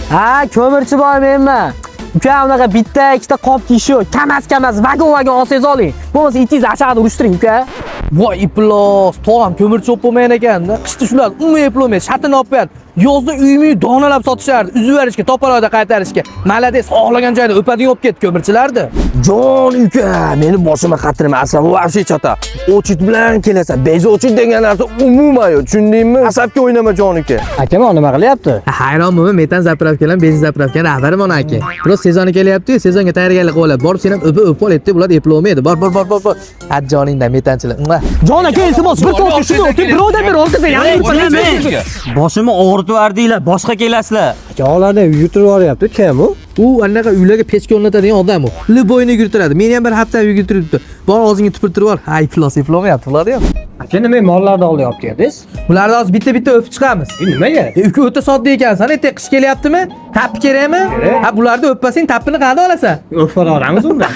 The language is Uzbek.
Ha, ko'mirchi bormenman. Uka, unaqa bitta, ikkita qop kiyish yo'q. Kamas, vagon olsangiz oling. Bo'lmasa itingizni achag'ida urishtiring, uka. Voy, iplos, tog'am ko'mirchi o'p bo'lmagan ekanda. Qishda shular umuman eplolmaydi, shatini olib qo'yadi. Yozda uyni donalab sotishardi, uzib berishga, topalarda qaytarishga. Malades, xohlagan joyda o'padigan olib ketdi ko'mirchilardi. Jon uka, meni boshimga qatirma, asab voy chata. Ochit bilan kelasan. Bez ochit degan narsa umuman yo'q, tushundingmi? Asabga o'ynama jon uka. Akam nima qilyapti? Hayronman, metan zapravka bilan benzin zapravka rahbarim ona aka. Biroz sezoni kelyapti, sezonga tayyorgarlik qilyapti. Borib sen ham o'pib olyapti, bular eplolmaydi. Bor. Ajjoningdan metanchilar. Jon aka, iltimos, bir soat shuni o'tib, birodar bir oltida yana Boshimni og'ritib yubordinglar, boshqa kelasizlar. Akalarni yuturib yuboryapti, kim u? U anaqa uylarga pechka o'rnatadigan odam u. Liboyni yugurtiradi. Meni ham bir hafta yugurtiribdi. Bor o'zingga tupurtirib ol. Ha, iflos eplolmayapti ular ham. Aka nima mollarni olyapti dedingiz? Ularni hozir bitta o'pib chiqamiz. Nimaga? Uka o'ta sodda ekansan, qish kelyaptimi? Tappi kerakmi? Ha, bularni o'ppasang tappini qanday olasan? O'pib olamiz unda.